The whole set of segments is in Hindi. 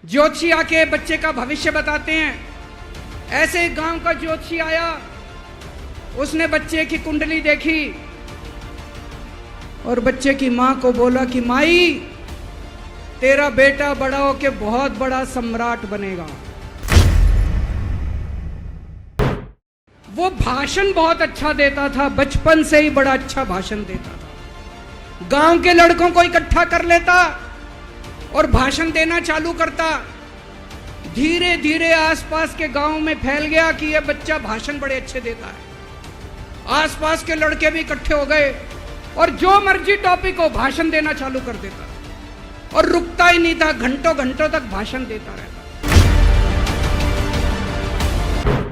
ज्योतिषी आके बच्चे का भविष्य बताते हैं। ऐसे एक गांव का ज्योतिषी आया, उसने बच्चे की कुंडली देखी और बच्चे की मां को बोला कि माई, तेरा बेटा बड़ा होके बहुत बड़ा सम्राट बनेगा। वो भाषण बहुत अच्छा देता था, बचपन से ही बड़ा अच्छा भाषण देता था। गांव के लड़कों को इकट्ठा कर लेता और भाषण देना चालू करता। धीरे धीरे आसपास के गांव में फैल गया कि यह बच्चा भाषण बड़े अच्छे देता है। आसपास के लड़के भी इकट्ठे हो गए और जो मर्जी टॉपिक हो भाषण देना चालू कर देता और रुकता ही नहीं था, घंटों घंटों तक भाषण देता रहता।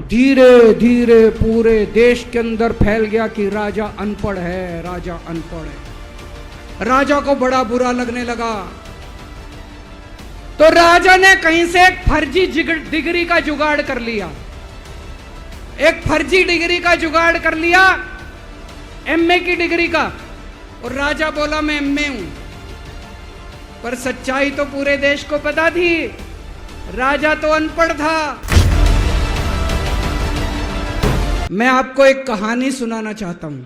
धीरे धीरे पूरे देश के अंदर फैल गया कि राजा अनपढ़ है, राजा अनपढ़ है। राजा को बड़ा बुरा लगने लगा, तो राजा ने कहीं से एक फर्जी डिग्री का जुगाड़ कर लिया। एक फर्जी डिग्री का जुगाड़ कर लिया, एमए की डिग्री का। और राजा बोला मैं एमए हूं, पर सच्चाई तो पूरे देश को पता थी, राजा तो अनपढ़ था। मैं आपको एक कहानी सुनाना चाहता हूं।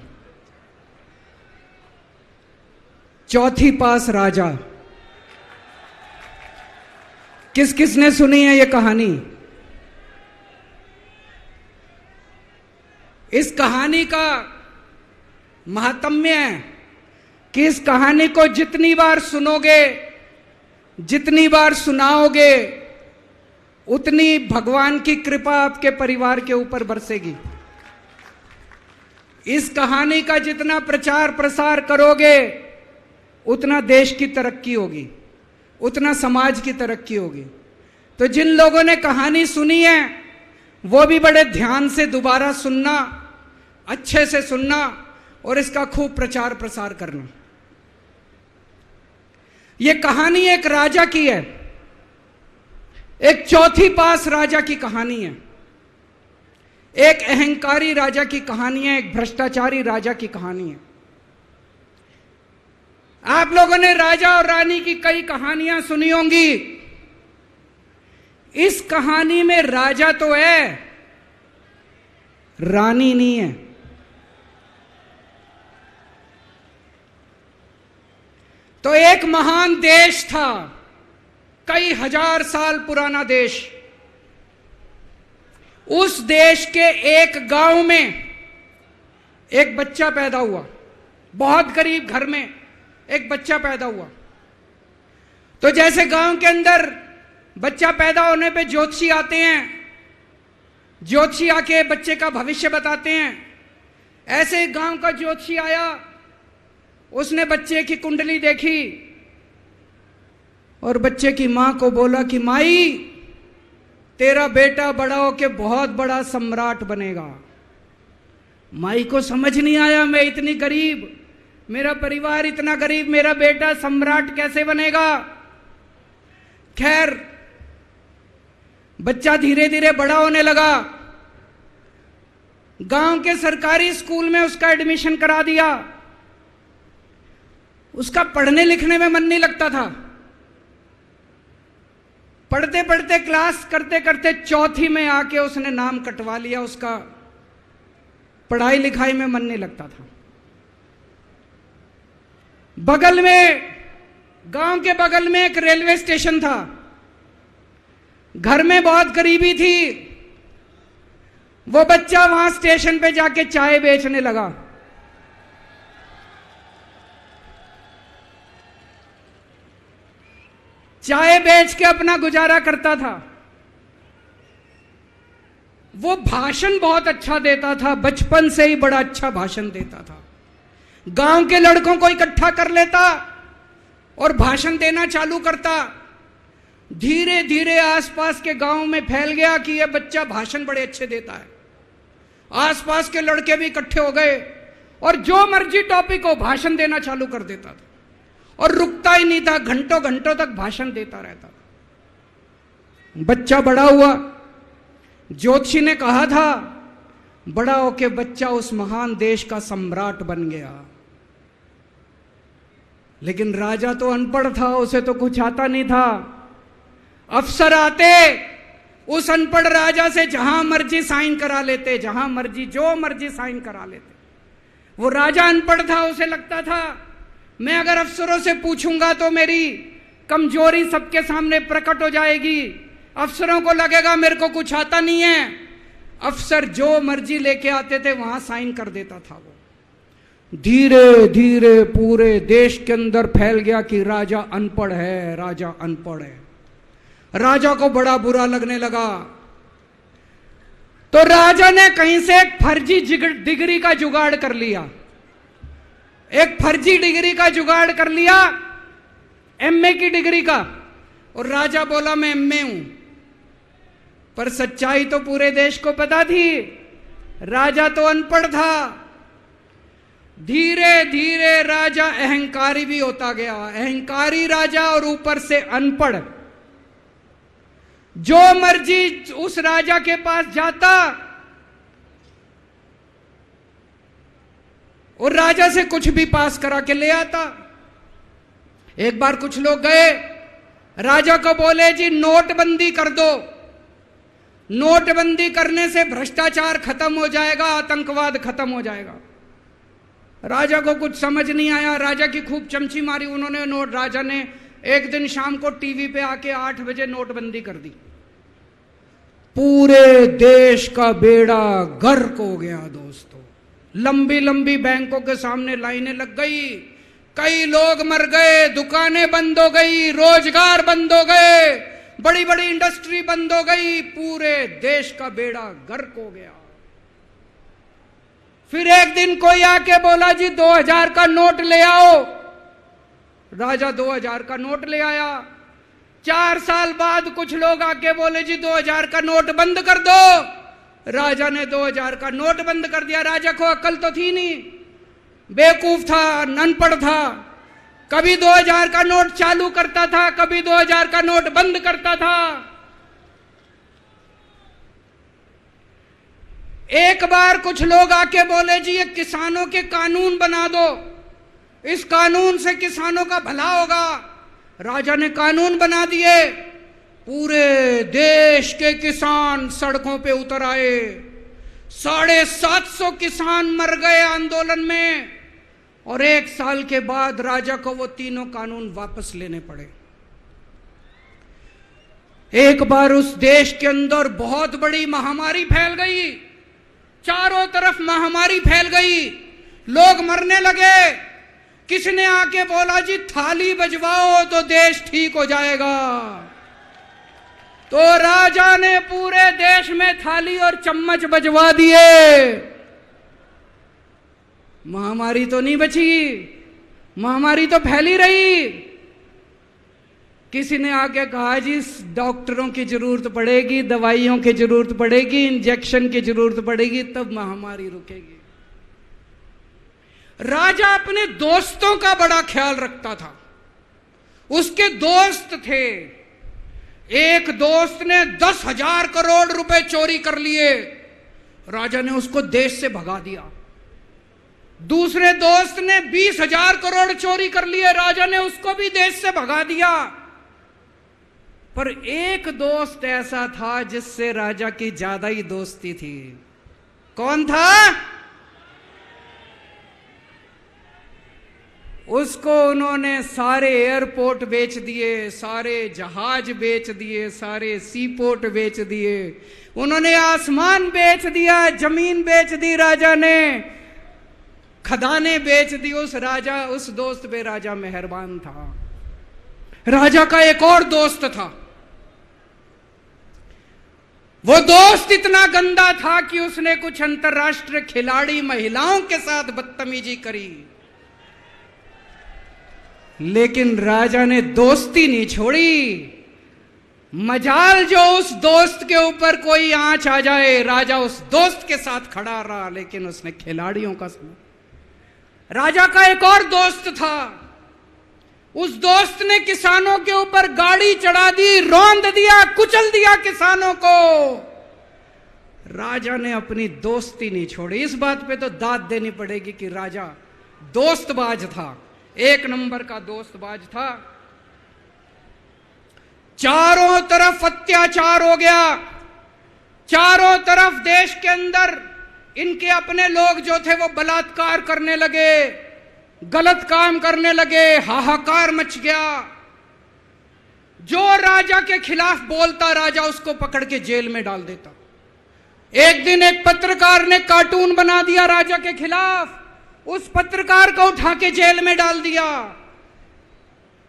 चौथी पास राजा। किस किसने सुनी है ये कहानी? इस कहानी का महात्म्य है कि इस कहानी को जितनी बार सुनोगे, जितनी बार सुनाओगे, उतनी भगवान की कृपा आपके परिवार के ऊपर बरसेगी। इस कहानी का जितना प्रचार प्रसार करोगे, उतना देश की तरक्की होगी, उतना समाज की तरक्की होगी। तो जिन लोगों ने कहानी सुनी है वो भी बड़े ध्यान से दोबारा सुनना, अच्छे से सुनना और इसका खूब प्रचार प्रसार करना। यह कहानी एक राजा की है, एक चौथी पास राजा की कहानी है, एक अहंकारी राजा की कहानी है, एक भ्रष्टाचारी राजा की कहानी है। आप लोगों ने राजा और रानी की कई कहानियां सुनी होंगी। इस कहानी में राजा तो है, रानी नहीं है। तो एक महान देश था, कई हजार साल पुराना देश। उस देश के एक गांव में एक बच्चा पैदा हुआ, बहुत गरीब घर में एक बच्चा पैदा हुआ। तो जैसे गांव के अंदर बच्चा पैदा होने पे ज्योतिषी आते हैं, ज्योतिषी आके बच्चे का भविष्य बताते हैं। ऐसे गांव का ज्योतिषी आया, उसने बच्चे की कुंडली देखी और बच्चे की मां को बोला कि माई, तेरा बेटा बड़ा होके बहुत बड़ा सम्राट बनेगा। माई को समझ नहीं आया, मैं इतनी गरीब, मेरा परिवार इतना गरीब, मेरा बेटा सम्राट कैसे बनेगा। खैर, बच्चा धीरे धीरे बड़ा होने लगा। गांव के सरकारी स्कूल में उसका एडमिशन करा दिया। उसका पढ़ने लिखने में मन नहीं लगता था। पढ़ते पढ़ते, क्लास करते करते चौथी में आके उसने नाम कटवा लिया। उसका पढ़ाई लिखाई में मन नहीं लगता था। बगल में, गांव के बगल में एक रेलवे स्टेशन था। घर में बहुत गरीबी थी। वो बच्चा वहां स्टेशन पे जाके चाय बेचने लगा। चाय बेच के अपना गुजारा करता था। वो भाषण बहुत अच्छा देता था, बचपन से ही बड़ा अच्छा भाषण देता था। गांव के लड़कों को इकट्ठा कर लेता और भाषण देना चालू करता। धीरे धीरे आसपास के गांव में फैल गया कि यह बच्चा भाषण बड़े अच्छे देता है। आसपास के लड़के भी इकट्ठे हो गए और जो मर्जी टॉपिक हो भाषण देना चालू कर देता था और रुकता ही नहीं था, घंटों घंटों तक भाषण देता रहता था। बच्चा बड़ा हुआ। ज्योतिषी ने कहा था बड़ा होके बच्चा उस महान देश का सम्राट बन गया। लेकिन राजा तो अनपढ़ था, उसे तो कुछ आता नहीं था। अफसर आते, उस अनपढ़ राजा से जहां मर्जी साइन करा लेते, जहां मर्जी जो मर्जी साइन करा लेते। वो राजा अनपढ़ था, उसे लगता था मैं अगर अफसरों से पूछूंगा तो मेरी कमजोरी सबके सामने प्रकट हो जाएगी, अफसरों को लगेगा मेरे को कुछ आता नहीं है। अफसर जो मर्जी लेके आते थे वहां साइन कर देता था। वो धीरे धीरे पूरे देश के अंदर फैल गया कि राजा अनपढ़ है, राजा अनपढ़ है। राजा को बड़ा बुरा लगने लगा, तो राजा ने कहीं से एक फर्जी डिग्री का जुगाड़ कर लिया, एक फर्जी डिग्री का जुगाड़ कर लिया, एमए की डिग्री का। और राजा बोला मैं एमए हूं, पर सच्चाई तो पूरे देश को पता थी, राजा तो अनपढ़ था। धीरे धीरे राजा अहंकारी भी होता गया, अहंकारी राजा और ऊपर से अनपढ़। जो मर्जी उस राजा के पास जाता और राजा से कुछ भी पास करा के ले आता। एक बार कुछ लोग गए, राजा को बोले जी नोटबंदी कर दो, नोटबंदी करने से भ्रष्टाचार खत्म हो जाएगा, आतंकवाद खत्म हो जाएगा। राजा को कुछ समझ नहीं आया, राजा की खूब चमची मारी उन्होंने। राजा ने एक दिन शाम को टीवी पे आके 8 बजे नोटबंदी कर दी। पूरे देश का बेड़ा गर्क हो गया दोस्तों। लंबी लंबी बैंकों के सामने लाइनें लग गई, कई लोग मर गए, दुकानें बंद हो गई, रोजगार बंद हो गए, बड़ी बड़ी इंडस्ट्री बंद हो गई, पूरे देश का बेड़ा गर्क हो गया। फिर एक दिन कोई आके बोला जी 2000 का नोट ले आओ। राजा 2000 का नोट ले आया। 4 साल बाद कुछ लोग आके बोले जी 2000 का नोट बंद कर दो। राजा ने 2000 का नोट बंद कर दिया। राजा को अक्ल तो थी नहीं, बेवकूफ था, अनपढ़ था। कभी 2000 का नोट चालू करता था, कभी 2000 का नोट बंद करता था। एक बार कुछ लोग आके बोले जी ये किसानों के कानून बना दो, इस कानून से किसानों का भला होगा। राजा ने कानून बना दिए, पूरे देश के किसान सड़कों पे उतर आए। 750 किसान मर गए आंदोलन में, और 1 साल के बाद राजा को वो तीनों कानून वापस लेने पड़े। एक बार उस देश के अंदर बहुत बड़ी महामारी फैल गई, चारों तरफ महामारी फैल गई, लोग मरने लगे। किसने आके बोला जी थाली बजवाओ तो देश ठीक हो जाएगा। तो राजा ने पूरे देश में थाली और चम्मच बजवा दिए। महामारी तो नहीं बची, महामारी तो फैली रही। किसी ने आके कहा जी डॉक्टरों की जरूरत पड़ेगी, दवाइयों की जरूरत पड़ेगी, इंजेक्शन की जरूरत पड़ेगी, तब महामारी रुकेगी। राजा अपने दोस्तों का बड़ा ख्याल रखता था। उसके दोस्त थे। एक दोस्त ने 10,000 करोड़ रुपए चोरी कर लिए, राजा ने उसको देश से भगा दिया। दूसरे दोस्त ने 20,000 करोड़ चोरी कर लिए, राजा ने उसको भी देश से भगा दिया। पर एक दोस्त ऐसा था जिससे राजा की ज्यादा ही दोस्ती थी। कौन था? उसको उन्होंने सारे एयरपोर्ट बेच दिए, सारे जहाज बेच दिए, सारे सीपोर्ट बेच दिए, उन्होंने आसमान बेच दिया, जमीन बेच दी राजा ने, खदानें बेच दी। उस दोस्त पे राजा मेहरबान था। राजा का एक और दोस्त था। वो दोस्त इतना गंदा था कि उसने कुछ अंतर्राष्ट्रीय खिलाड़ी महिलाओं के साथ बदतमीजी करी, लेकिन राजा ने दोस्ती नहीं छोड़ी। मजाल जो उस दोस्त के ऊपर कोई आंच आ जाए, राजा उस दोस्त के साथ खड़ा रहा, लेकिन उसने खिलाड़ियों का सुना। राजा का एक और दोस्त था। उस दोस्त ने किसानों के ऊपर गाड़ी चढ़ा दी, रौंद दिया, कुचल दिया किसानों को। राजा ने अपनी दोस्ती नहीं छोड़ी। इस बात पे तो दाद देनी पड़ेगी कि राजा दोस्तबाज था, 1 नंबर का दोस्तबाज था। चारों तरफ अत्याचार हो गया, चारों तरफ देश के अंदर इनके अपने लोग जो थे वो बलात्कार करने लगे, गलत काम करने लगे, हाहाकार मच गया। जो राजा के खिलाफ बोलता, राजा उसको पकड़ के जेल में डाल देता। एक दिन एक पत्रकार ने कार्टून बना दिया राजा के खिलाफ, उस पत्रकार को उठा के जेल में डाल दिया।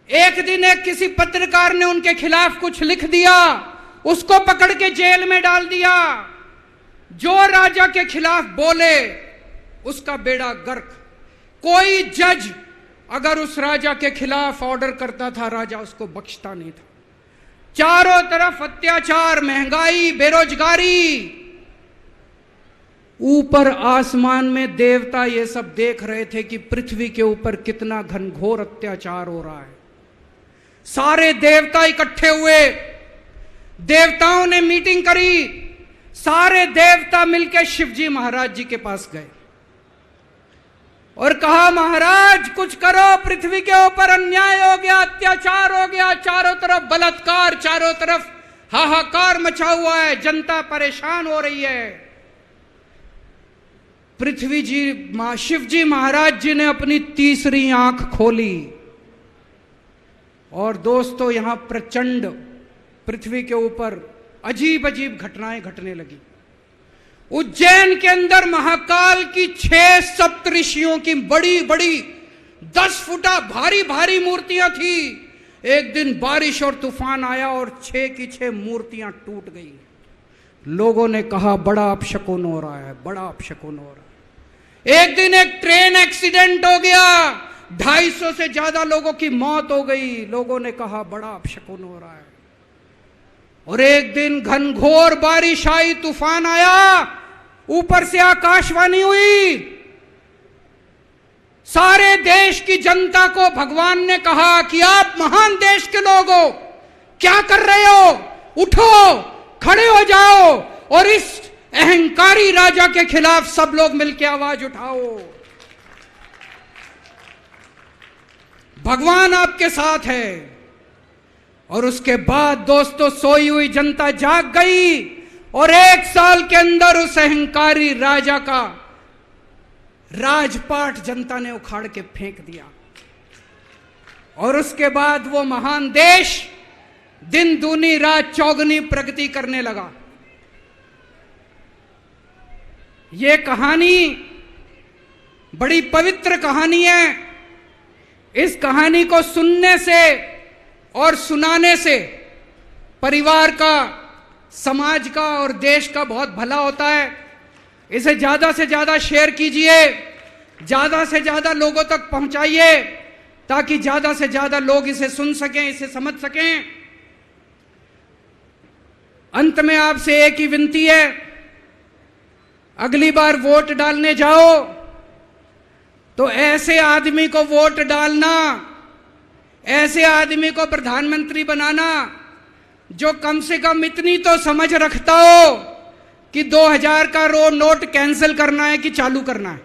एक दिन एक किसी पत्रकार ने उनके खिलाफ कुछ लिख दिया, उसको पकड़ के जेल में डाल दिया। जो राजा के खिलाफ बोले उसका बेड़ा गर्क। कोई जज अगर उस राजा के खिलाफ ऑर्डर करता था, राजा उसको बख्शता नहीं था। चारों तरफ अत्याचार, महंगाई, बेरोजगारी। ऊपर आसमान में देवता ये सब देख रहे थे कि पृथ्वी के ऊपर कितना घनघोर अत्याचार हो रहा है। सारे देवता इकट्ठे हुए, देवताओं ने मीटिंग करी, सारे देवता मिलकर शिवजी महाराज जी के पास गए और कहा, महाराज कुछ करो, पृथ्वी के ऊपर अन्याय हो गया, अत्याचार हो गया, चारों तरफ बलात्कार, चारों तरफ हाहाकार मचा हुआ है, जनता परेशान हो रही है। पृथ्वी जी, शिवजी महाराज जी ने अपनी तीसरी आंख खोली और दोस्तों यहां प्रचंड पृथ्वी के ऊपर अजीब अजीब घटनाएं घटने लगी। उज्जैन के अंदर महाकाल की 6 सप्तऋषियों की बड़ी बड़ी 10 फुटा भारी भारी मूर्तियां थी। एक दिन बारिश और तूफान आया और 6 की 6 मूर्तियां टूट गई। लोगों ने कहा बड़ा अपशकुन हो रहा है, बड़ा अपशकुन हो रहा है। एक दिन एक ट्रेन एक्सीडेंट हो गया, 250 से ज्यादा लोगों की मौत हो गई। लोगों ने कहा बड़ा अपशकुन हो रहा है। और एक दिन घनघोर बारिश आई, तूफान आया, ऊपर से आकाशवाणी हुई। सारे देश की जनता को भगवान ने कहा कि आप महान देश के लोग हो, क्या कर रहे हो, उठो, खड़े हो जाओ और इस अहंकारी राजा के खिलाफ सब लोग मिलकर आवाज उठाओ। भगवान आपके साथ है। और उसके बाद दोस्तों सोई हुई जनता जाग गई और 1 साल के अंदर उस अहंकारी राजा का राजपाट जनता ने उखाड़ के फेंक दिया। और उसके बाद वो महान देश दिन दूनी रात चौगुनी प्रगति करने लगा। ये कहानी बड़ी पवित्र कहानी है। इस कहानी को सुनने से और सुनाने से परिवार का, समाज का और देश का बहुत भला होता है। इसे ज्यादा से ज्यादा शेयर कीजिए, ज्यादा से ज्यादा लोगों तक पहुंचाइए ताकि ज्यादा से ज्यादा लोग इसे सुन सकें, इसे समझ सकें। अंत में आपसे एक ही विनती है, अगली बार वोट डालने जाओ तो ऐसे आदमी को वोट डालना, ऐसे आदमी को प्रधानमंत्री बनाना जो कम से कम इतनी तो समझ रखता हो कि 2000 का नोट कैंसिल करना है कि चालू करना है।